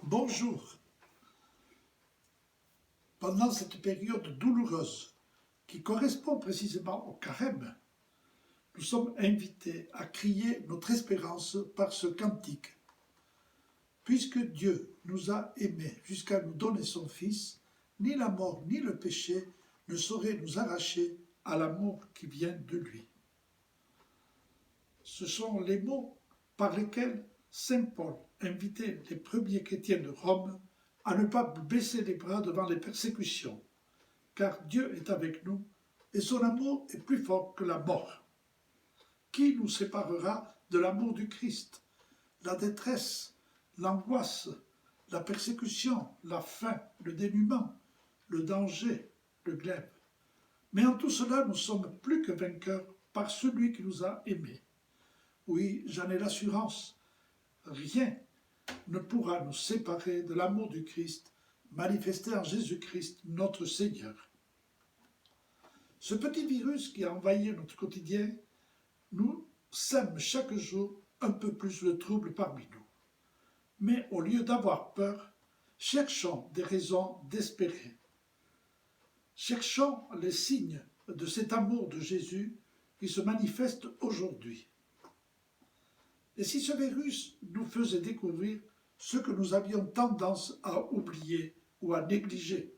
Bonjour. Pendant cette période douloureuse qui correspond précisément au carême, nous sommes invités à crier notre espérance par ce cantique. Puisque Dieu nous a aimés jusqu'à nous donner son Fils, ni la mort ni le péché ne sauraient nous arracher à l'amour qui vient de lui. Ce sont les mots par lesquels saint Paul invitait les premiers chrétiens de Rome à ne pas baisser les bras devant les persécutions, car Dieu est avec nous et son amour est plus fort que la mort. Qui nous séparera de l'amour du Christ? La détresse, l'angoisse, la persécution, la faim, le dénuement, le danger, le glaive. Mais en tout cela, nous sommes plus que vainqueurs par celui qui nous a aimés. Oui, j'en ai l'assurance, rien ne pourra nous séparer de l'amour du Christ manifesté en Jésus-Christ, notre Seigneur. Ce petit virus qui a envahi notre quotidien nous sème chaque jour un peu plus le trouble parmi nous. Mais au lieu d'avoir peur, cherchons des raisons d'espérer. Cherchons les signes de cet amour de Jésus qui se manifeste aujourd'hui. Et si ce virus nous faisait découvrir ce que nous avions tendance à oublier ou à négliger?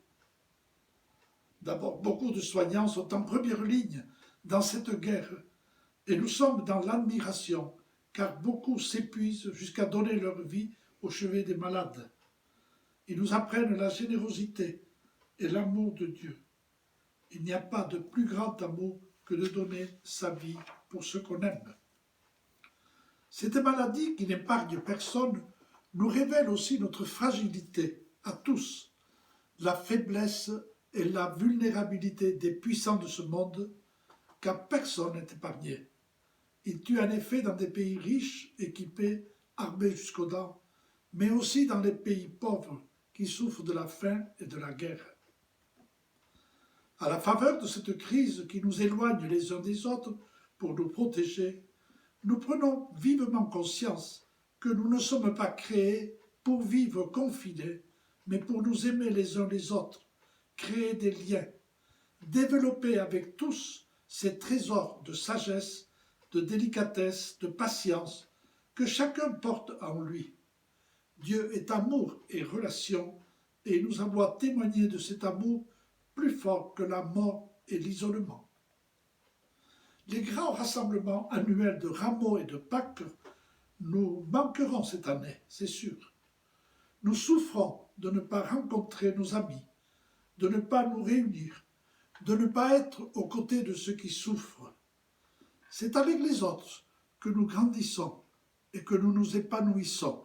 D'abord, beaucoup de soignants sont en première ligne dans cette guerre et nous sommes dans l'admiration car beaucoup s'épuisent jusqu'à donner leur vie au chevet des malades. Ils nous apprennent la générosité et l'amour de Dieu. Il n'y a pas de plus grand amour que de donner sa vie pour ce qu'on aime. Cette maladie qui n'épargne personne nous révèle aussi notre fragilité à tous, la faiblesse et la vulnérabilité des puissants de ce monde, car personne n'est épargné. Ils tuent en effet dans des pays riches, équipés, armés jusqu'aux dents, mais aussi dans les pays pauvres qui souffrent de la faim et de la guerre. À la faveur de cette crise qui nous éloigne les uns des autres pour nous protéger, nous prenons vivement conscience que nous ne sommes pas créés pour vivre confinés, mais pour nous aimer les uns les autres, créer des liens, développer avec tous ces trésors de sagesse, de délicatesse, de patience que chacun porte en lui. Dieu est amour et relation, et il nous envoie témoigner de cet amour plus fort que la mort et l'isolement. Les grands rassemblements annuels de Rameaux et de Pâques nous manqueront cette année, c'est sûr. Nous souffrons de ne pas rencontrer nos amis, de ne pas nous réunir, de ne pas être aux côtés de ceux qui souffrent. C'est avec les autres que nous grandissons et que nous nous épanouissons.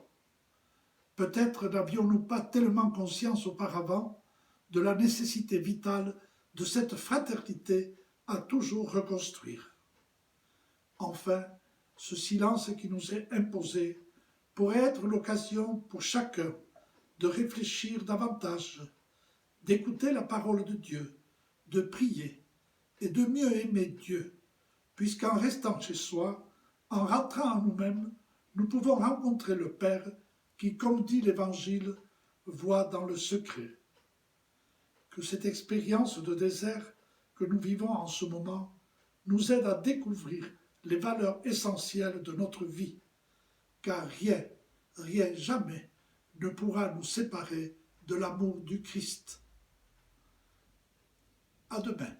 Peut-être n'avions-nous pas tellement conscience auparavant de la nécessité vitale de cette fraternité à toujours reconstruire. Enfin, ce silence qui nous est imposé pourrait être l'occasion pour chacun de réfléchir davantage, d'écouter la parole de Dieu, de prier et de mieux aimer Dieu, puisqu'en restant chez soi, en rentrant en nous-mêmes, nous pouvons rencontrer le Père qui, comme dit l'Évangile, voit dans le secret. Que cette expérience de désert que nous vivons en ce moment nous aide à découvrir les valeurs essentielles de notre vie, car rien, jamais ne pourra nous séparer de l'amour du Christ. À demain.